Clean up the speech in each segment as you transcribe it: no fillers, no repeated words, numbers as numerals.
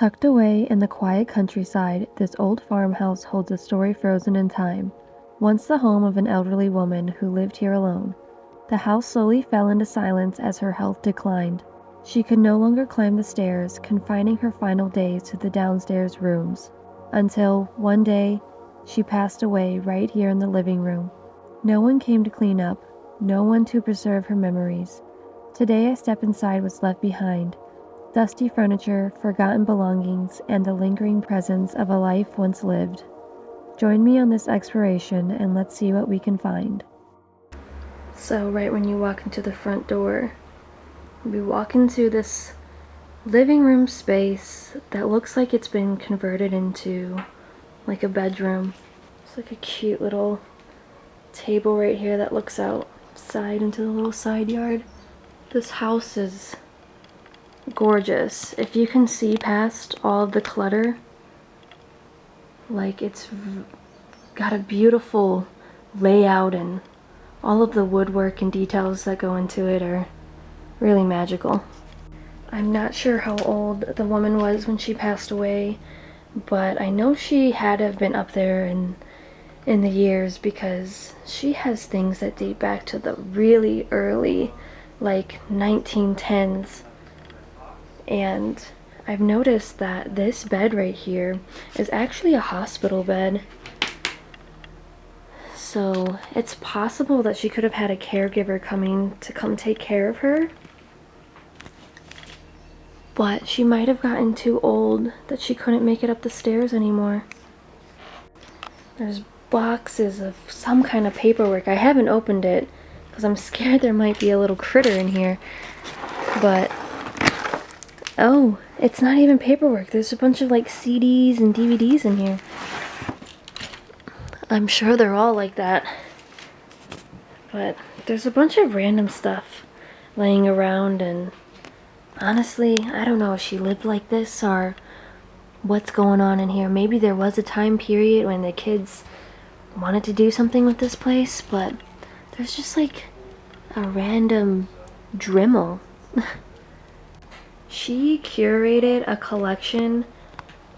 Tucked away in the quiet countryside, this old farmhouse holds a story frozen in time. Once the home of an elderly woman who lived here alone, the house slowly fell into silence as her health declined. She could no longer climb the stairs, confining her final days to the downstairs rooms. Until, one day, she passed away right here in the living room. No one came to clean up, no one to preserve her memories. Today I step inside what's left behind. Dusty furniture, forgotten belongings, and the lingering presence of a life once lived. Join me on this exploration and let's see what we can find. So right when you walk into the front door, we walk into this living room space that looks like it's been converted into like a bedroom. It's like a cute little table right here that looks outside into the little side yard. This house is gorgeous. If you can see past all of the clutter, like it's got a beautiful layout, and all of the woodwork and details that go into it are really magical. I'm not sure how old the woman was when she passed away, but I know she had to have been up there in the years, because she has things that date back to the really early, like 1910s. And I've noticed that this bed right here is actually a hospital bed. So it's possible that she could have had a caregiver come take care of her. But she might have gotten too old that she couldn't make it up the stairs anymore. There's boxes of some kind of paperwork. I haven't opened it because I'm scared there might be a little critter in here. But oh, it's not even paperwork. There's a bunch of like CDs and DVDs in here. I'm sure they're all like that. But there's a bunch of random stuff laying around, and honestly, I don't know if she lived like this or what's going on in here. Maybe there was a time period when the kids wanted to do something with this place, but there's just like a random Dremel. She curated a collection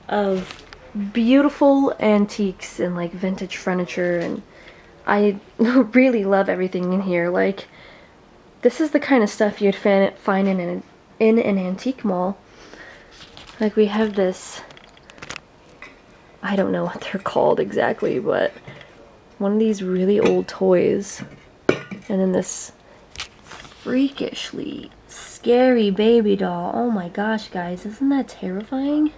of beautiful antiques and like vintage furniture, and I really love everything in here. Like, this is the kind of stuff you'd find in an antique mall. Like, we have this, I don't know what they're called exactly, but one of these really old toys, and then this freakishly scary baby doll. Oh my gosh, guys, isn't that terrifying?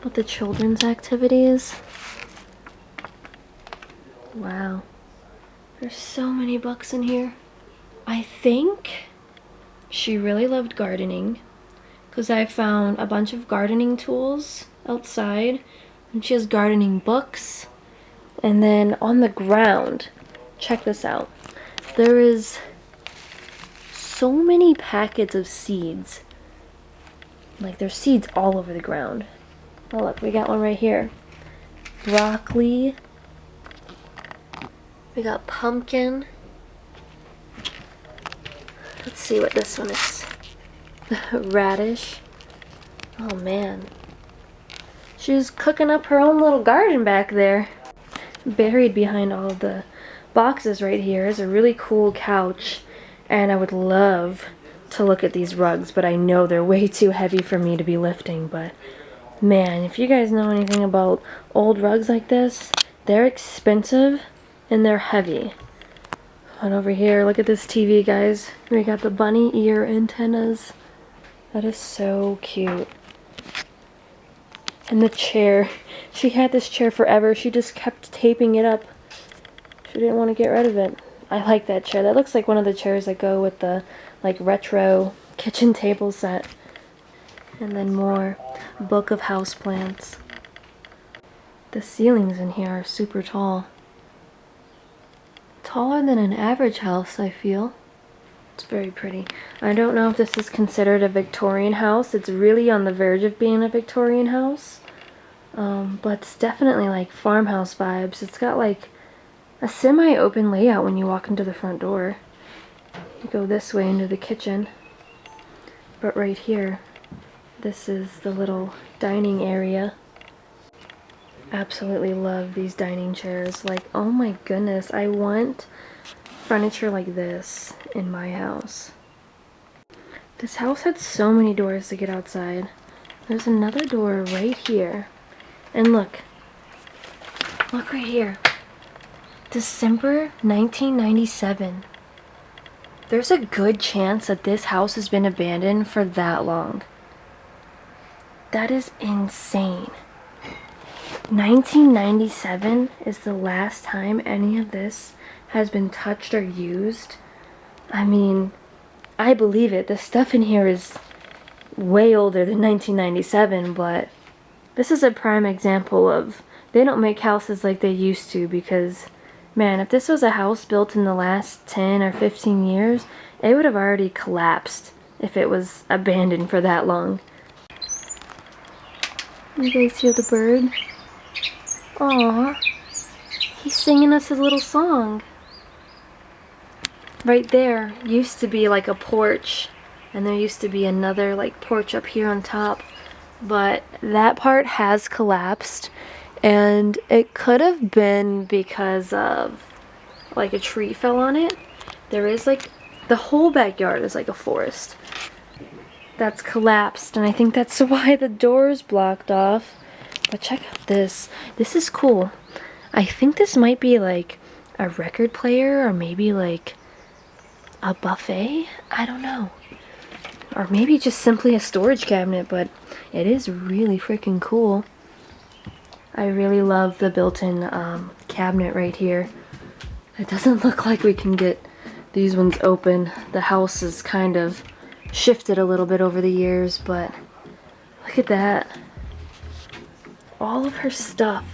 What the children's activities? Wow. There's so many books in here. I think she really loved gardening, because I found a bunch of gardening tools outside, and she has gardening books. And then on the ground, check this out. There is so many packets of seeds. Like, there's seeds all over the ground. Oh look, we got one right here. Broccoli. We got pumpkin. Let's see what this one is. Radish. Oh man. She's cooking up her own little garden back there. Buried behind all of the boxes right here is a really cool couch. And I would love to look at these rugs, but I know they're way too heavy for me to be lifting. But man, if you guys know anything about old rugs like this, they're expensive and they're heavy. And over here, look at this TV, guys. We got the bunny ear antennas. That is so cute. And the chair. She had this chair forever. She just kept taping it up. She didn't want to get rid of it. I like that chair. That looks like one of the chairs that go with the like retro kitchen table set. And then more book of houseplants. The ceilings in here are super tall. Taller than an average house, I feel. It's very pretty. I don't know if this is considered a Victorian house. It's really on the verge of being a Victorian house. But it's definitely like farmhouse vibes. It's got like a semi-open layout when you walk into the front door. You go this way into the kitchen. But right here, This is the little dining area. Absolutely love these dining chairs. Like, oh my goodness, I want furniture like this in my house. This house had so many doors to get outside. There's another door right here. And look right here. December 1997. There's a good chance that this house has been abandoned for that long. That is insane. 1997 is the last time any of this has been touched or used. I mean, I believe it. The stuff in here is way older than 1997, but this is a prime example of they don't make houses like they used to, because man, if this was a house built in the last 10 or 15 years, it would have already collapsed if it was abandoned for that long. You guys hear the bird? Aww. He's singing us his little song. Right there used to be like a porch, and there used to be another like porch up here on top, but that part has collapsed, and it could have been because of like a tree fell on it. There is like the whole backyard is like a forest that's collapsed, and I think that's why the door's blocked off. But check out this. This is cool. I think this might be like a record player, or maybe like a buffet? I don't know. Or maybe just simply a storage cabinet, but it is really freaking cool. I really love the built-in cabinet right here. It doesn't look like we can get these ones open. The house has kind of shifted a little bit over the years, but look at that. All of her stuff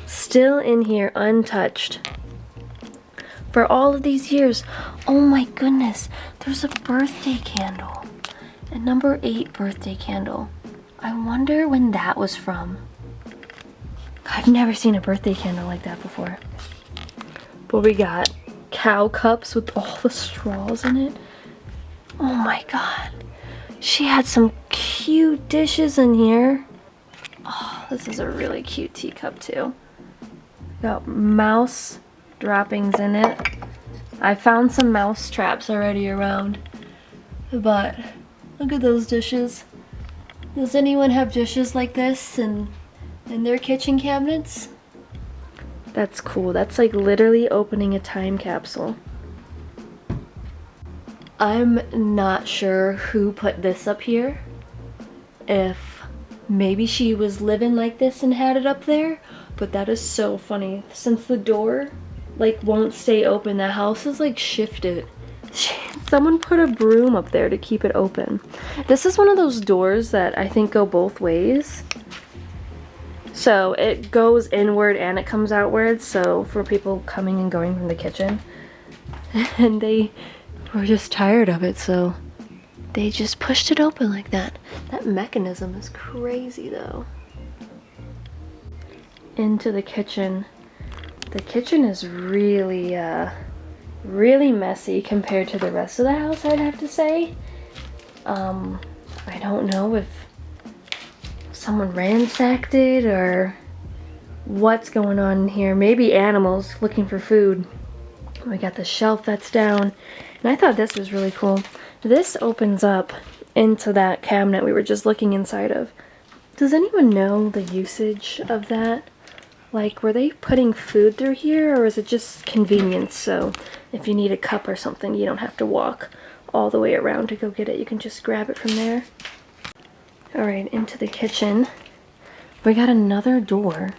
still in here untouched for all of these years. Oh my goodness, there's a birthday candle, a number 8 birthday candle. I wonder when that was from. I've never seen a birthday candle like that before. But we got cow cups with all the straws in it. Oh my god, she had some cute dishes in here. Oh, this is a really cute teacup too. Got mouse droppings in it. I found some mouse traps already around, but look at those dishes. Does anyone have dishes like this in their kitchen cabinets? That's cool. That's like literally opening a time capsule. I'm not sure who put this up here. If maybe she was living like this and had it up there, but that is so funny. Since the door like won't stay open, the house is like shifted. Someone put a broom up there to keep it open. This is one of those doors that I think go both ways. So it goes inward and it comes outward, so for people coming and going from the kitchen. And they were just tired of it, so they just pushed it open like that. That mechanism is crazy though. Into the kitchen. The kitchen is really, really messy compared to the rest of the house, I'd have to say. I don't know if someone ransacked it or what's going on in here. Maybe animals looking for food. We got the shelf that's down, and I thought this was really cool. This opens up into that cabinet we were just looking inside of. Does anyone know the usage of that? Like, were they putting food through here, or is it just convenience? So if you need a cup or something, you don't have to walk all the way around to go get it. You can just grab it from there. All right, into the kitchen. We got another door.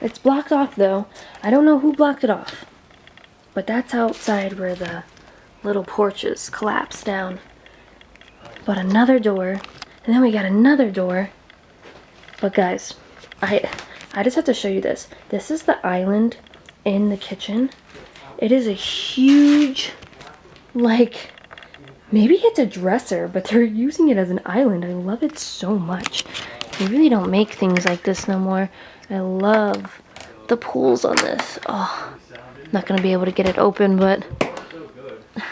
It's blocked off though. I don't know who blocked it off, but that's outside where the little porches collapse down. But another door, and then we got another door. But guys, I just have to show you this. This is the island in the kitchen. It is a huge, like, maybe it's a dresser, but they're using it as an island. I love it so much. They really don't make things like this no more. I love the pools on this. Oh, not gonna be able to get it open, but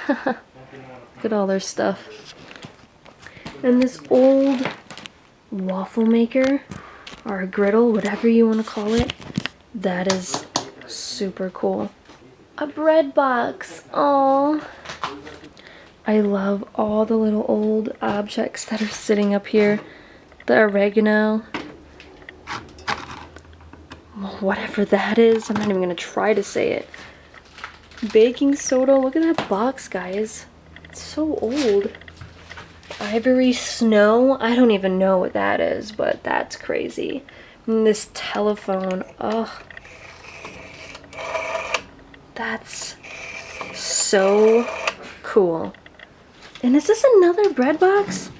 look at all their stuff. And this old waffle maker or a griddle, whatever you want to call it. That is super cool. A bread box. Oh, I love all the little old objects that are sitting up here. The oregano. Whatever that is. I'm not even going to try to say it. Baking soda. Look at that box, guys. It's so old. Ivory snow. I don't even know what that is, but that's crazy. And this telephone. Oh. That's so cool. And is this another bread box?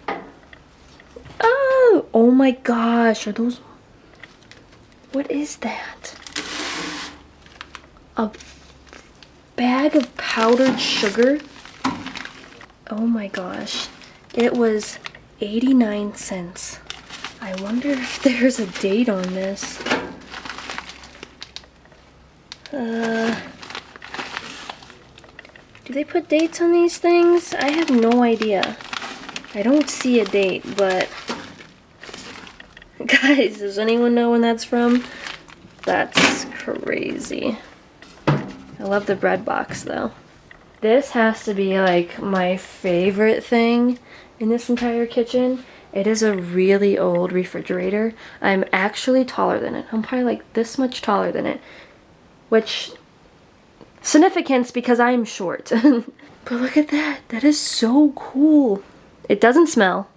Oh my gosh. Are those... What is that? A bag of powdered sugar? Oh my gosh. It was 89 cents. I wonder if there's a date on this. Do they put dates on these things? I have no idea. I don't see a date, but... Guys, does anyone know when that's from? That's crazy. I love the bread box, though. This has to be, like, my favorite thing in this entire kitchen. It is a really old refrigerator. I'm actually taller than it. I'm probably, like, this much taller than it. Which... significance because I'm short. But look at that. That is so cool. It doesn't smell.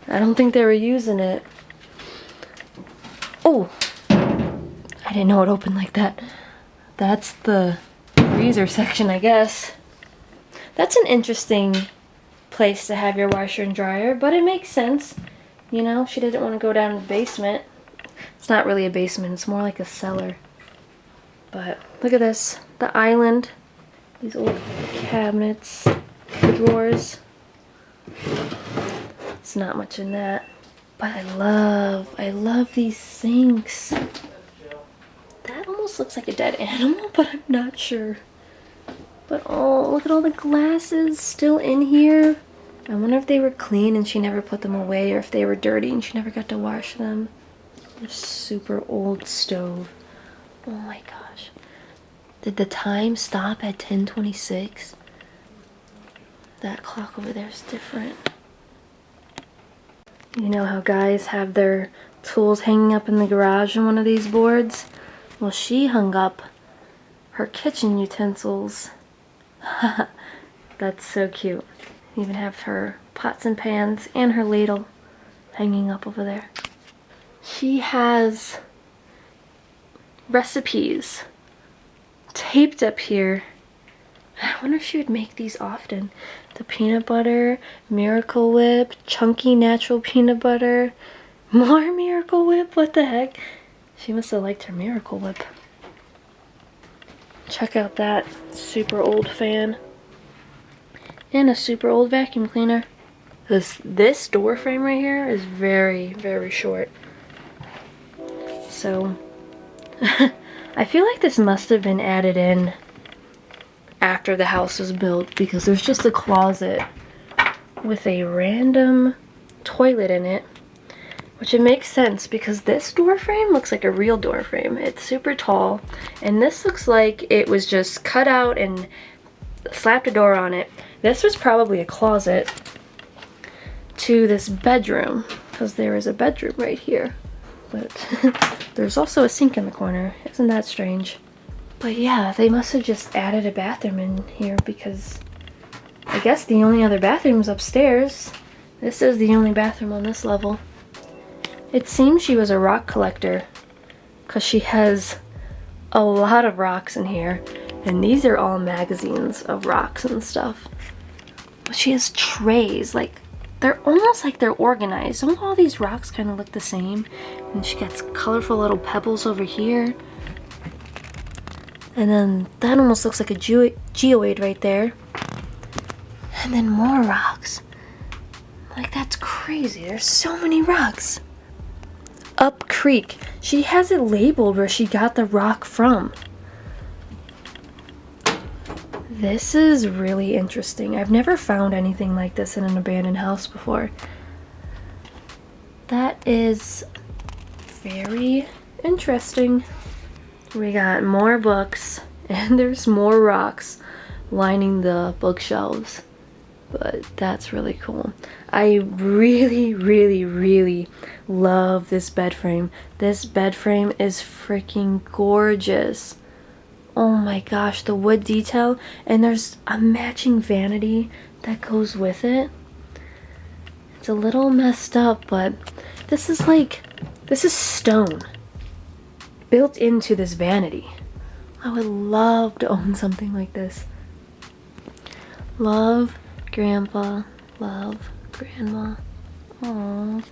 I don't think they were using it. Oh, I didn't know it opened like that. That's the freezer section, I guess. That's an interesting place to have your washer and dryer, but it makes sense. You know, she didn't want to go down to the basement. It's not really a basement, it's more like a cellar. But look at this, the island, these old cabinets, the drawers. It's not much in that. But I love these sinks. That almost looks like a dead animal, but I'm not sure. But oh, look at all the glasses still in here. I wonder if they were clean and she never put them away, or if they were dirty and she never got to wash them. A super old stove. Oh my gosh. Did the time stop at 10:26? That clock over there is different. You know how guys have their tools hanging up in the garage on one of these boards? Well, she hung up her kitchen utensils. That's so cute. Even have her pots and pans and her ladle hanging up over there. She has recipes taped up here. I wonder if she would make these often. The peanut butter, Miracle Whip, chunky natural peanut butter, more Miracle Whip, what the heck? She must have liked her Miracle Whip. Check out that super old fan. And a super old vacuum cleaner. This door frame right here is very, very short. So, I feel like this must have been added in after the house was built, because there's just a closet with a random toilet in it, which it makes sense because this door frame looks like a real door frame. It's super tall, and this looks like it was just cut out and slapped a door on it. This was probably a closet to this bedroom, because there is a bedroom right here, but there's also a sink in the corner. Isn't that strange? But yeah, they must have just added a bathroom in here, because I guess the only other bathroom's upstairs. This is the only bathroom on this level. It seems she was a rock collector, because she has a lot of rocks in here, and these are all magazines of rocks and stuff. But she has trays, like they're almost like they're organized. Don't all these rocks kind of look the same? And she gets colorful little pebbles over here. And then that almost looks like a geoid right there. And then more rocks. Like, that's crazy. There's so many rocks. Up Creek. She has it labeled where she got the rock from. This is really interesting. I've never found anything like this in an abandoned house before. That is very interesting. We got more books and there's more rocks lining the bookshelves, but that's really cool. I really, really, really love this bed frame. This bed frame is freaking gorgeous. Oh my gosh, the wood detail, and there's a matching vanity that goes with it. It's a little messed up, but this is stone built into this vanity. I would love to own something like this. Love Grandpa, love Grandma. Aww.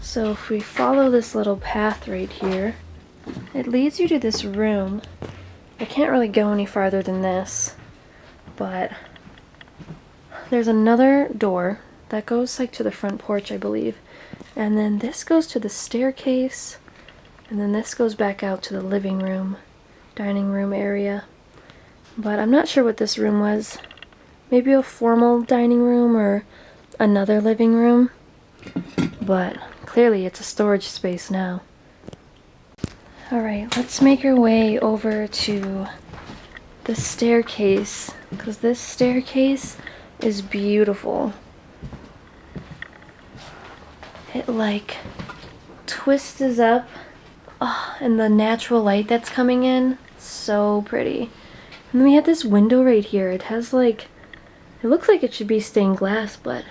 So if we follow this little path right here, it leads you to this room. I can't really go any farther than this, but there's another door that goes like to the front porch, I believe. And then this goes to the staircase, and then this goes back out to the living room, dining room area. But I'm not sure what this room was. Maybe a formal dining room or another living room. But clearly it's a storage space now. Alright, let's make our way over to the staircase, because this staircase is beautiful. It like twists up, oh, and the natural light that's coming in, so pretty. And then we have this window right here. It has like, it looks like it should be stained glass, but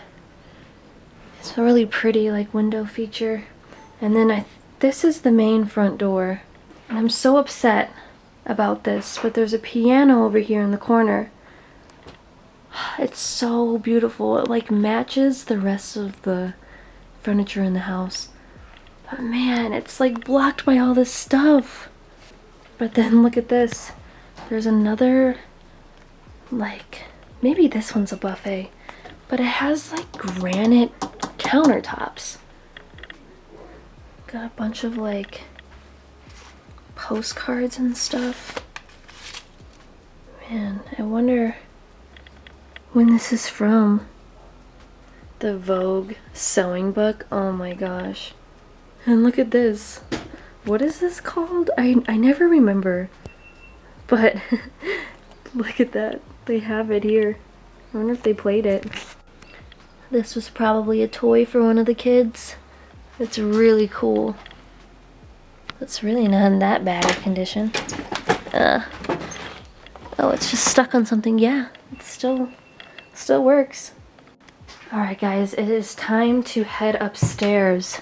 it's a really pretty like window feature. And then this is the main front door. And I'm so upset about this, but there's a piano over here in the corner. It's so beautiful. It like matches the rest of the furniture in the house. But man, it's like blocked by all this stuff. But then look at this. There's another, like, maybe this one's a buffet, but it has like granite countertops. Got a bunch of like postcards and stuff. Man, I wonder when this is from. The Vogue sewing book. Oh my gosh. And look at this. What is this called? I never remember. But look at that. They have it here. I wonder if they played it. This was probably a toy for one of the kids. It's really cool. It's really not in that bad a condition. Oh, it's just stuck on something. Yeah, it still works. Alright guys, it is time to head upstairs.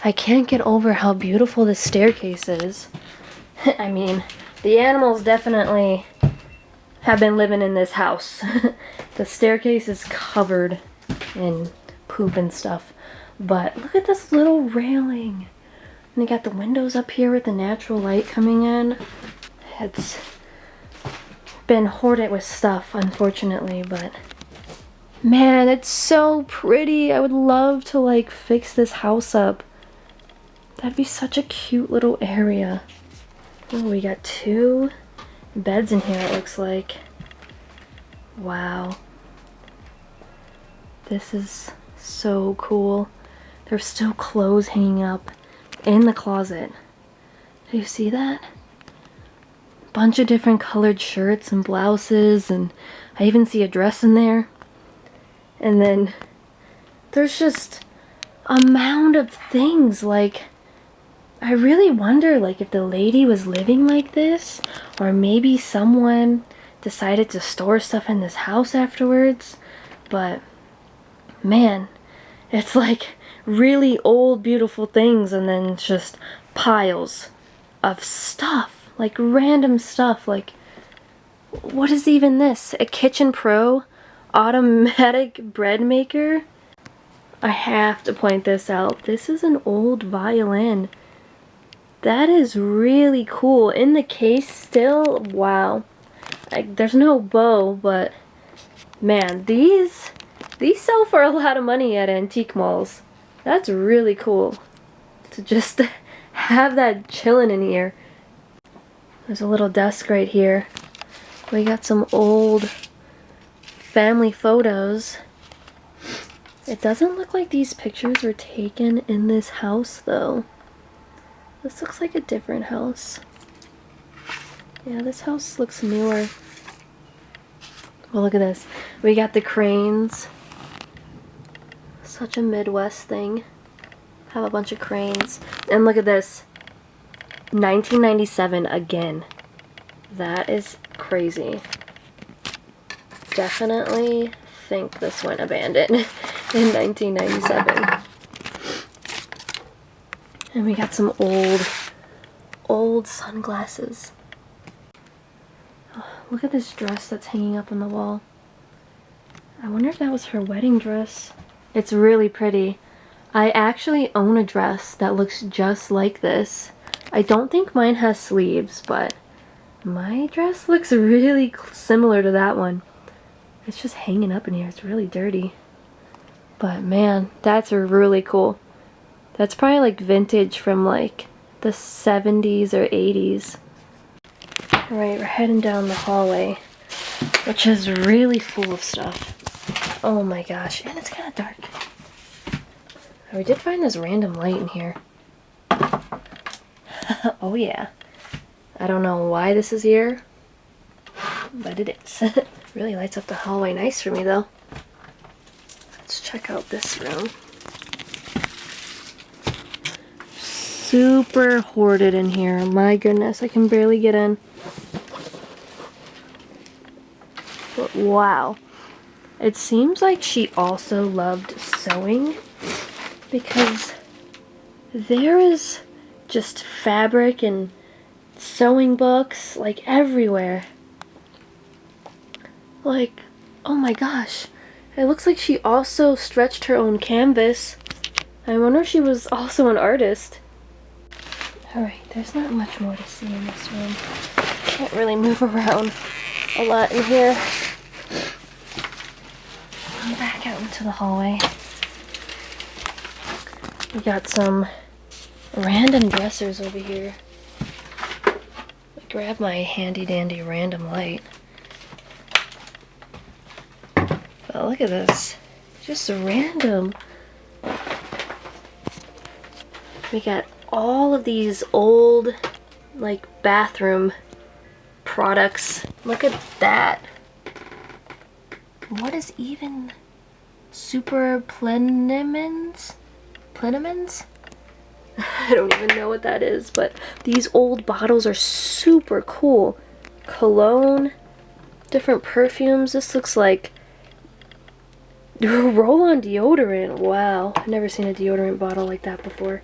I can't get over how beautiful this staircase is. I mean, the animals definitely have been living in this house. The staircase is covered in poop and stuff. But look at this little railing. And they got the windows up here with the natural light coming in. It's been hoarded with stuff, unfortunately, but man, it's so pretty. I would love to like fix this house up. That'd be such a cute little area. Oh, we got 2 beds in here, it looks like. Wow. This is so cool. There's still clothes hanging up in the closet. Do you see that? Bunch of different colored shirts and blouses, and I even see a dress in there. And then there's just a mound of things. Like, I really wonder like if the lady was living like this, or maybe someone decided to store stuff in this house afterwards. But man, it's like really old beautiful things and then just piles of stuff, like random stuff. Like, what is even this? A Kitchen Pro automatic bread maker? I have to point this out. This is an old violin. That is really cool. In the case still, wow. Like, there's no bow, but man, these sell for a lot of money at antique malls. That's really cool to just have that chilling in here. There's a little desk right here. We got some old family photos. It doesn't look like these pictures were taken in this house though. This looks like a different house. Yeah, this house looks newer. Well, look at this. We got the cranes. Such a Midwest thing. Have a bunch of cranes. And look at this. 1997 again. That is crazy. Definitely think this went abandoned in 1997. And we got some old sunglasses. Oh, look at this dress that's hanging up on the wall. I wonder if that was her wedding dress. It's really pretty. I actually own a dress that looks just like this. I don't think mine has sleeves, but my dress looks really similar to that one. It's just hanging up in here. It's really dirty. But man, that's really cool. That's probably like vintage from like the 70s or 80s. Alright, we're heading down the hallway, which is really full of stuff. Oh my gosh, and it's kind of dark. We did find this random light in here. Oh yeah. I don't know why this is here, but it is. Really lights up the hallway nice for me though. Let's check out this room. Super hoarded in here. My goodness, I can barely get in. But wow. It seems like she also loved sewing, because there is just fabric and sewing books like everywhere. Like, oh my gosh. It looks like she also stretched her own canvas. I wonder if she was also an artist. Alright, there's not much more to see in this room. Can't really move around a lot in here. I'm back out into the hallway. We got some random dressers over here. Grab my handy dandy random light. But look at this. Just random. We got all of these old, like, bathroom products. Look at that. What is even super plenamins? Plenamins? I don't even know what that is, but these old bottles are super cool. Cologne, different perfumes. This looks like roll-on deodorant. Wow, I've never seen a deodorant bottle like that before.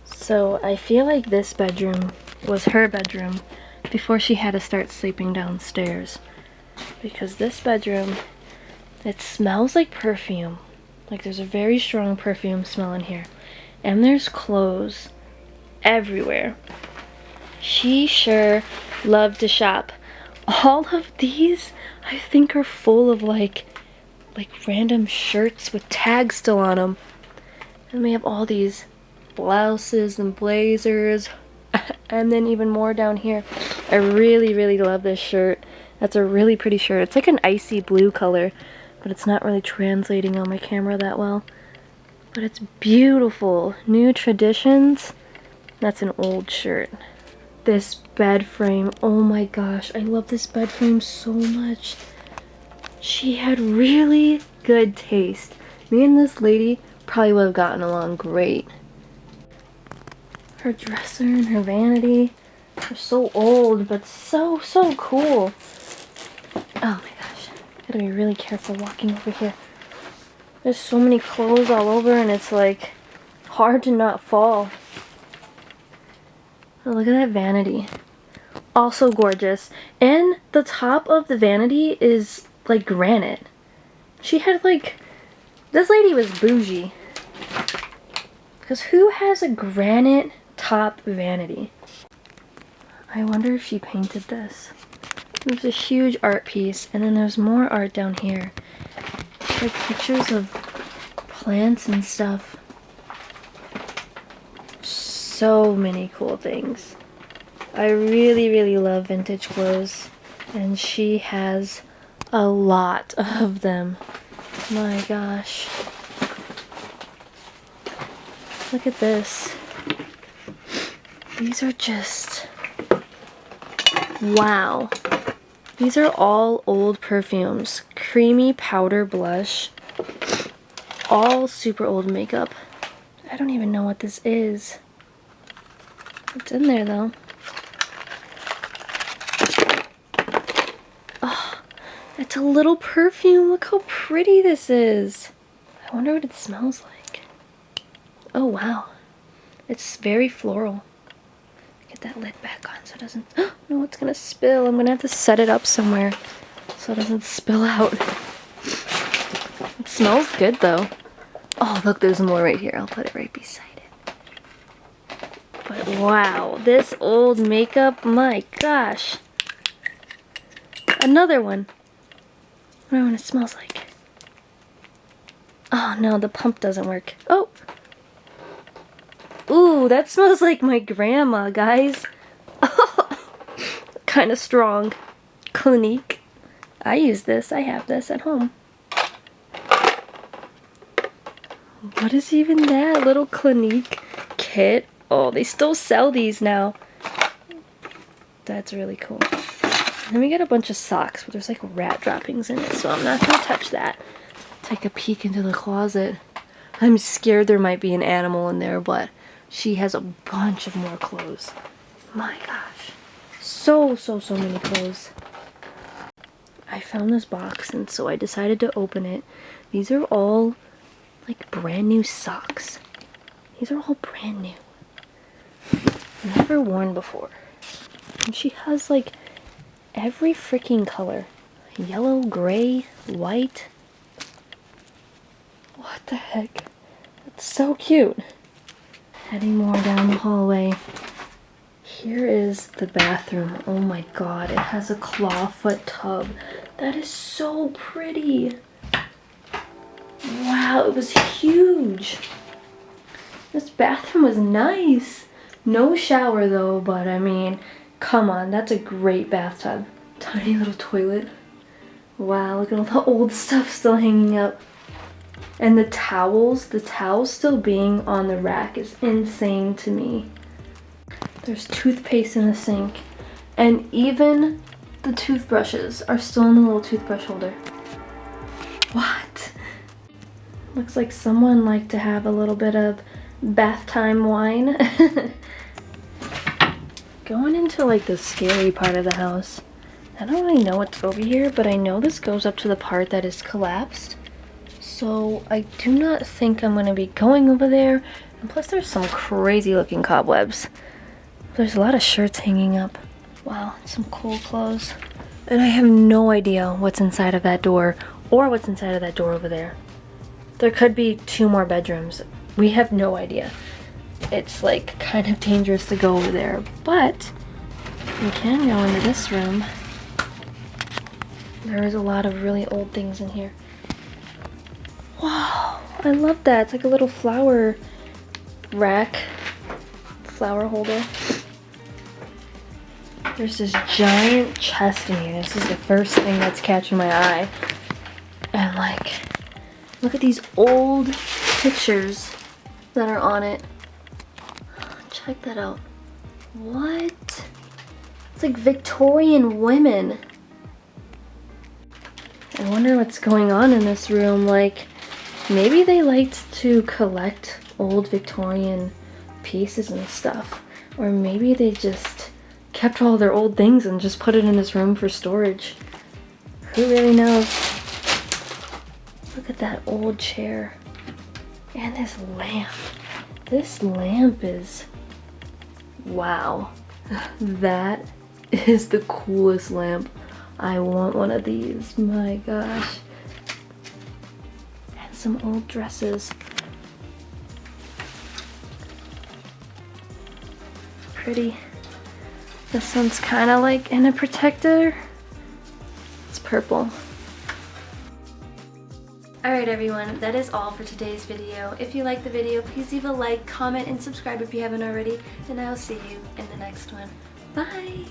So I feel like this bedroom was her bedroom before she had to start sleeping downstairs. Because this bedroom, it smells like perfume. Like there's a very strong perfume smell in here. And there's clothes everywhere. She sure loved to shop. All of these, I think, are full of like random shirts with tags still on them. And we have all these blouses and blazers. And then even more down here. I really, really love this shirt. That's a really pretty shirt. It's like an icy blue color, but it's not really translating on my camera that well. But it's beautiful. New Traditions. That's an old shirt. This bed frame. Oh my gosh. I love this bed frame so much. She had really good taste. Me and this lady probably would have gotten along great. Her dresser and her vanity are so old, but so cool. Oh my gosh. Gotta be really careful walking over here. There's so many clothes all over, and it's like hard to not fall. Oh, look at that vanity. Also gorgeous. And the top of the vanity is like granite. She had like, this lady was bougie. Because who has a granite top vanity? I wonder if she painted this. There's a huge art piece, and then there's more art down here. Like pictures of plants and stuff. So many cool things. I really, really love vintage clothes, and she has a lot of them. My gosh. Look at this. These are just, wow. These are all old perfumes. Creamy powder blush. All super old makeup. I don't even know what this is. It's in there though. Oh, it's a little perfume. Look how pretty this is. I wonder what it smells like. Oh wow. It's very floral. Get that lid back on so it doesn't, no, it's gonna spill. I'm gonna have to set it up somewhere so it doesn't spill out. It smells good though. Oh look, there's more right here. I'll put it right beside it. But wow, this old makeup, my gosh. Another one. I wonder what it smells like. Oh no, the pump doesn't work. Oh! Ooh, that smells like my grandma, guys. Kind of strong. Clinique. I use this. I have this at home. What is even that? Little Clinique kit. Oh, they still sell these now. That's really cool. Then we got a bunch of socks, but there's like rat droppings in it, so I'm not going to touch that. Take a peek into the closet. I'm scared there might be an animal in there, but she has a bunch of more clothes. My gosh. So many clothes. I found this box, and so I decided to open it. These are all like brand new socks. These are all brand new. Never worn before. And she has like every freaking color. Yellow, gray, white. What the heck? That's so cute. Heading more down the hallway. Here is the bathroom. Oh my god, it has a clawfoot tub. That is so pretty. Wow, it was huge. This bathroom was nice. No shower though, but I mean, come on, that's a great bathtub. Tiny little toilet. Wow, look at all the old stuff still hanging up. And the towels still being on the rack is insane to me. There's toothpaste in the sink. And even the toothbrushes are still in the little toothbrush holder. What? Looks like someone liked to have a little bit of bath time wine. Going into like the scary part of the house. I don't really know what's over here, but I know this goes up to the part that is collapsed. So I do not think I'm going to be going over there. And plus there's some crazy looking cobwebs. There's a lot of shirts hanging up. Wow, some cool clothes. And I have no idea what's inside of that door or what's inside of that door over there. There could be 2 more bedrooms. We have no idea. It's like kind of dangerous to go over there, but we can go into this room. There is a lot of really old things in here. Wow, I love that. It's like a little flower rack, flower holder. There's this giant chest in here. This is the first thing that's catching my eye. And like, look at these old pictures that are on it. Check that out. What? It's like Victorian women. I wonder what's going on in this room. Like, maybe they liked to collect old Victorian pieces and stuff. Or maybe they just kept all their old things and just put it in this room for storage. Who really knows? Look at that old chair. And this lamp. This lamp is... wow. That is the coolest lamp. I want one of these. My gosh. And some old dresses. Pretty. This one's kind of like in a protector. It's purple. Alright everyone, that is all for today's video. If you liked the video, please leave a like, comment, and subscribe if you haven't already. And I'll see you in the next one. Bye!